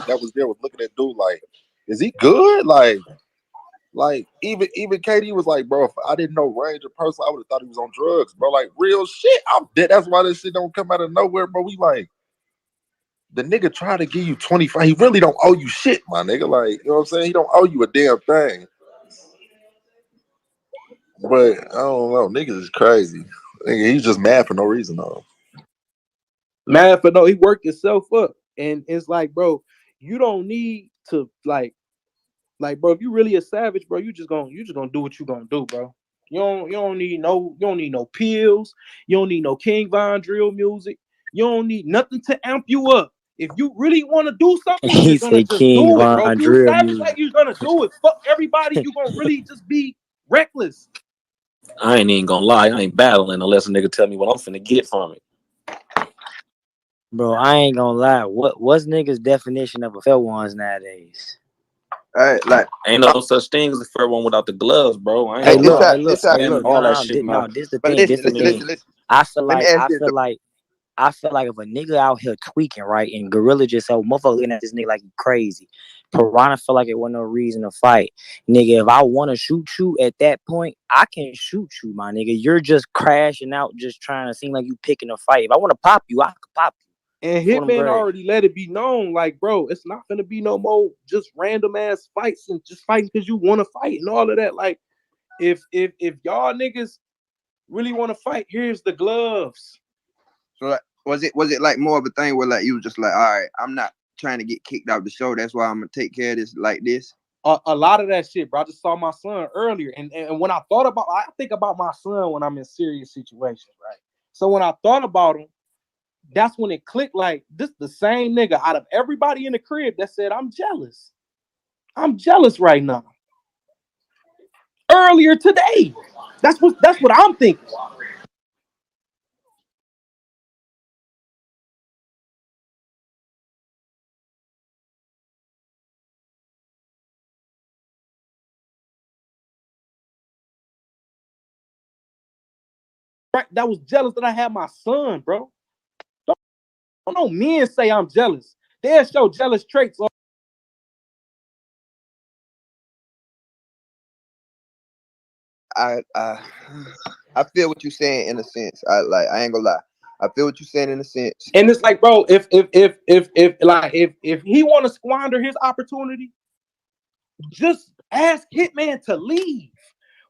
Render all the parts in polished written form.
that was there was looking at dude like, is he good? Like even Katie was like, bro, if I didn't know Ranger person, I would have thought he was on drugs, bro. Like real shit. I'm dead. That's why this shit don't come out of nowhere, bro. We like the nigga try to give you 25. He really don't owe you shit, my nigga. Like, you know what I'm saying? He don't owe you a damn thing. But I don't know. Niggas is crazy. Nigga, he's just mad for no reason though. Mad for no, he worked himself up. And it's like, bro, you don't need to like, bro, if you really a savage, bro, you just gonna do what you gonna do, bro. You don't need no pills. You don't need no King Von drill music. You don't need nothing to amp you up. If you really want to do something, He you're gonna said just King do it, bro. Von If you drill savage like music. you're gonna do it, fuck everybody. You gonna really just be reckless. I ain't even gonna lie. I ain't battling unless a nigga tell me what I'm finna get from it. Bro, I ain't gonna lie. What's niggas' definition of a fair ones nowadays? Like Ain't no such thing as a fair one without the gloves, bro. I ain't Hey gonna look, lie. hey look, this how. hey look. All that No, shit no, matter. this the But thing. This listen, the listen, thing. listen, listen. I feel Let me like ask I you feel this. like I feel like if a nigga out here tweaking, right, and Gorilla just so motherfucker looking at this nigga like he crazy. Piranha feel like it wasn't no reason to fight. Nigga, if I wanna shoot you at that point, I can shoot you, my nigga. You're just crashing out, just trying to seem like you picking a fight. If I wanna pop you, I can pop you. And For them Hitman grave. already let it be known, like, bro, it's not gonna be no more just random ass fights and just fighting because you want to fight and all of that. Like, if y'all niggas really want to fight, here's the gloves. So like, was it like more of a thing where like you was just like, all right, I'm not trying to get kicked out the show. That's why I'm gonna take care of this like this. A lot of that shit, bro. I just saw my son earlier, and when I think about my son when I'm in serious situations, right? So when I thought about him, that's when it clicked. Like, this the same nigga out of everybody in the crib that said, I'm jealous. I'm jealous right now. Earlier today. That's what I'm thinking. Right? That was jealous that I had my son, bro. Don't know men say I'm jealous. They'll show jealous traits. I I feel what you're saying in a sense. I ain't gonna lie. I feel what you're saying in a sense. And it's like, bro, if he want to squander his opportunity, just ask Hitman to leave.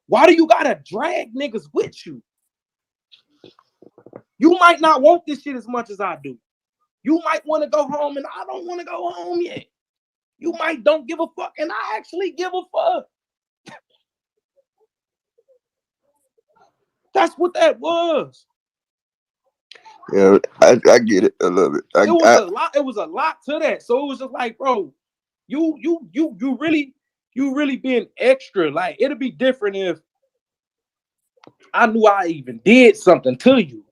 Why do you gotta drag niggas with you? You might not want this shit as much as I do. You might want to go home and I don't want to go home yet. You might don't give a fuck and I actually give a fuck. That's what that was. Yeah, I get it a little bit. It was a lot. It was a lot to that. So it was just like, bro, you really being extra. Like, it'd be different if I knew I even did something to you.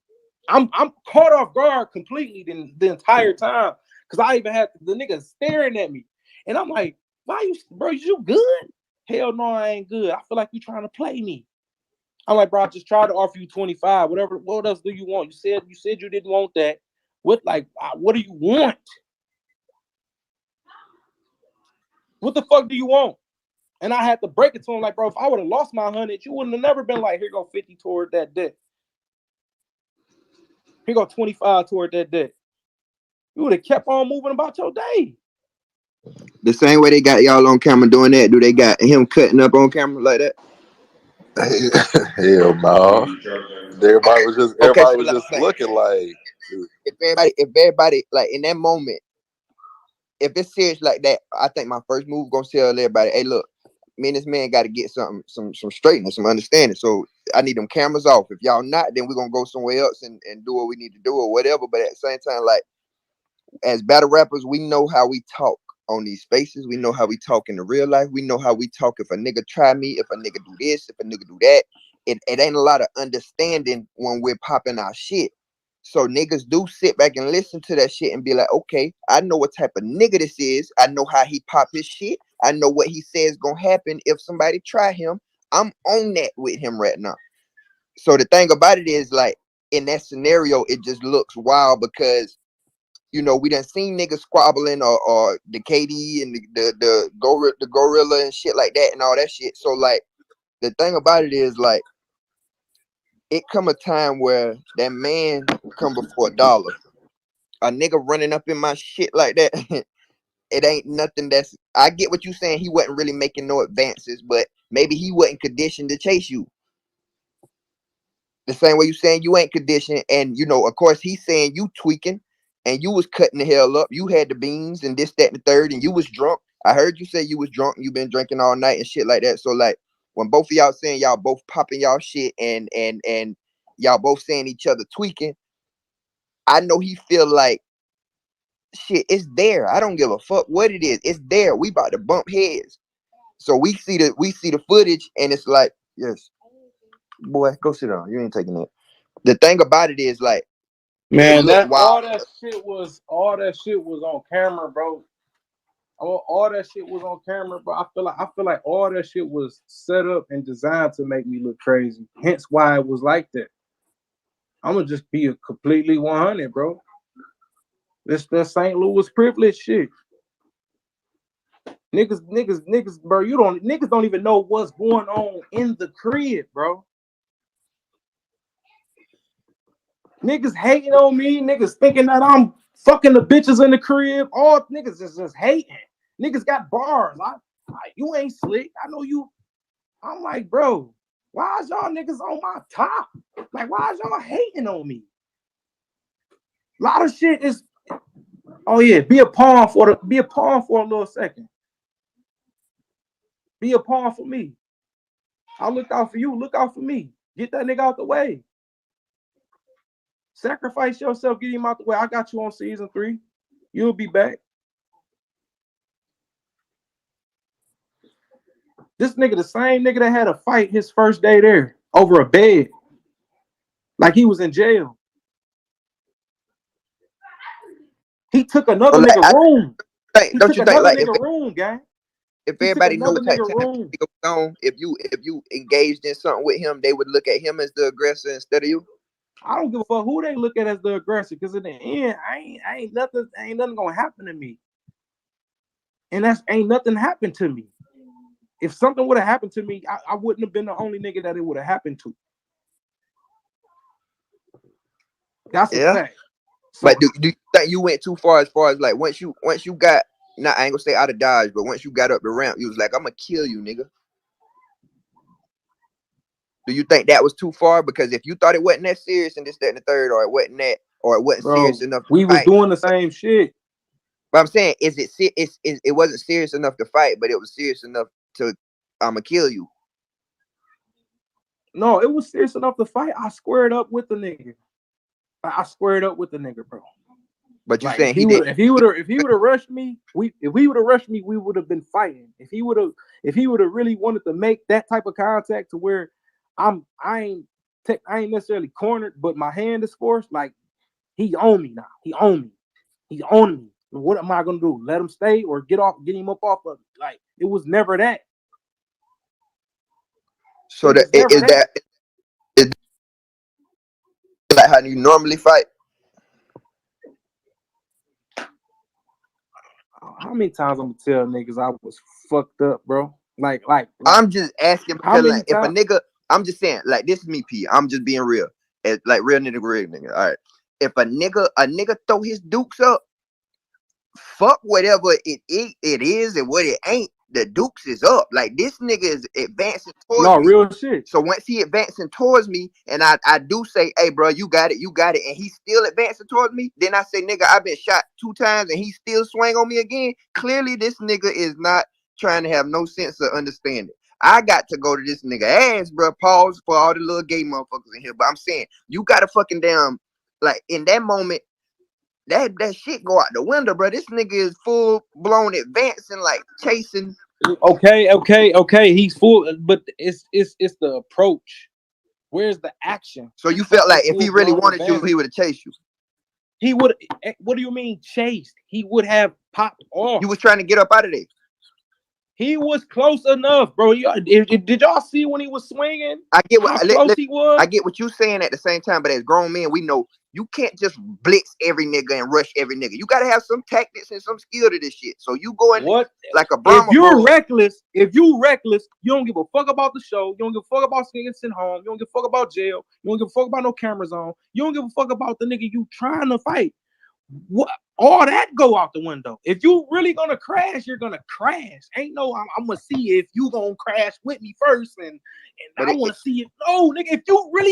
I'm caught off guard completely the entire time because I even had the nigga staring at me, and I'm like, "Why you, bro? You good? Hell no, I ain't good. I feel like you trying to play me." I'm like, "Bro, I just tried to offer you 25. Whatever. What else do you want? You said you didn't want that. What do you want? What the fuck do you want?" And I had to break it to him like, "Bro, if I would have lost my 100, you wouldn't have never been like, here go 50 toward that debt. Here go 25 toward that debt. You would have kept on moving about your day." The same way they got y'all on camera doing that, do they got him cutting up on camera like that? Hell no. Okay, Everybody so was like, just looking like if everybody like in that moment, if it's serious like that, I think my first move gonna tell everybody, hey, look, me and this man got to get some straightness, some understanding. So I need them cameras off. If y'all not, then we're gonna go somewhere else and do what we need to do or whatever. But at the same time, like as battle rappers, we know how we talk on these spaces. We know how we talk in the real life. We know how we talk if a nigga try me, if a nigga do this, if a nigga do that. It ain't a lot of understanding when we're popping our shit. So niggas do sit back and listen to that shit and be like, okay, I know what type of nigga this is. I know how he pop his shit. I know what he says gonna happen if somebody try him. I'm on that with him right now. So the thing about it is, like, in that scenario, it just looks wild because we done seen niggas squabbling or the KD and the gorilla and shit like that and all that shit. So like the thing about it is like it come a time where that man come before a dollar. A nigga running up in my shit like that, it ain't nothing that's I get what you saying. He wasn't really making no advances, but maybe he wasn't conditioned to chase you. The same way you saying you ain't conditioned, and of course he's saying you tweaking and you was cutting the hell up. You had the beans and this, that, and the third, and you was drunk. I heard you say you was drunk and you been drinking all night and shit like that. So like when both of y'all saying y'all both popping y'all shit and y'all both saying each other tweaking, I know he feel like shit, it's there. I don't give a fuck what it is. It's there. We about to bump heads. So we see the footage and it's like, yes, boy, go sit down. You ain't taking that. The thing about it is like it Man, looked that wild. all that shit was on camera, bro. All that shit was on camera, bro. I feel like all that shit was set up and designed to make me look crazy. Hence why it was like that. I'm gonna just be a completely 100, bro. This the St. Louis privilege shit. Niggas, bro. Niggas don't even know what's going on in the crib, bro. Niggas hating on me. Niggas thinking that I'm fucking the bitches in the crib. All niggas is just hating. Niggas got bars. You ain't slick. I know you. I'm like, bro, why is y'all niggas on my top? Like, why is y'all hating on me? A lot of shit is. Oh yeah, be a pawn for a little second. Be a pawn for me. I look out for you. Look out for me. Get that nigga out the way. Sacrifice yourself. Get him out the way. I got you on season 3. You'll be back. This nigga, the same nigga that had a fight his first day there over a bed, like he was in jail. He took another But like, nigga room. He don't took you think another like nigga room, gang. if He took everybody know another what type nigga of time room. this nigga was on, if you engaged in something with him, they would look at him as the aggressor instead of you? I don't give a fuck who they look at as the aggressor, because in the end, ain't nothing gonna happen to me. And ain't nothing happened to me. If something would have happened to me, I wouldn't have been the only nigga that it would have happened to. That's a fact. So, But do you think you went too far as like once you got, not I ain't gonna say out of Dodge, but once you got up the ramp, you was like, I'm gonna kill you, nigga. Do you think that was too far? Because if you thought it wasn't that serious and this, that, and the third, or it wasn't bro, serious enough to we was fight. doing the same shit. But I'm saying, it wasn't serious enough to fight, but it was serious enough to I'ma kill you. No, it was serious enough to fight. I squared up with the nigga. I squared up with the nigga, bro. But you Like saying he did? if he would have rushed me, we would have been fighting. If he would have really wanted to make that type of contact to where I ain't necessarily cornered, but my hand is forced. Like he on me now. He on me. He's on me. What am I gonna do? Let him stay or get him up off of it? Like it was never that. So that is like how you normally fight? How many times I'm gonna tell niggas I was fucked up, bro? Like I'm just asking how because many like if a times? nigga, I'm just saying, like, this is me, P. I'm just being real. It's like real nigga. All right. If a nigga throw his dukes up, fuck whatever it is and what it ain't, the dukes is up. Like this nigga is advancing towards No, me. real shit. So once he advancing towards me, and I do say, hey, bro, you got it, and he's still advancing towards me, then I say, nigga, I've been shot 2 times and he still swing on me again. Clearly, this nigga is not trying to have no sense of understanding. I got to go to this nigga ass, bro. Pause for all the little gay motherfuckers in here. But I'm saying, you got to fucking damn, like, in that moment, that shit go out the window, bro. This nigga is full blown advancing, like chasing. Okay. He's full, but it's the approach. Where's the action? So you felt like if he Full really blown wanted you, advance. he would have chased you. He would. What do you mean chased? He would have popped off. You was trying to get up out of there. He was close enough, bro. Did y'all see when he was swinging? I get How what close he was. I get what you saying at the same time, but as grown men, we know you can't just blitz every nigga and rush every nigga. You gotta have some tactics and some skill to this shit. So you go in What like a if Brahma you're bull. reckless? If you reckless, you don't give a fuck about the show. You don't give a fuck about getting sent home. You don't give a fuck about jail. You don't give a fuck about no cameras on. You don't give a fuck about the nigga you trying to fight. What? All that go out the window. If you really gonna crash, you're gonna crash. Ain't no, I'm gonna see if you gonna crash with me first, and I want to see it. No, nigga, if you really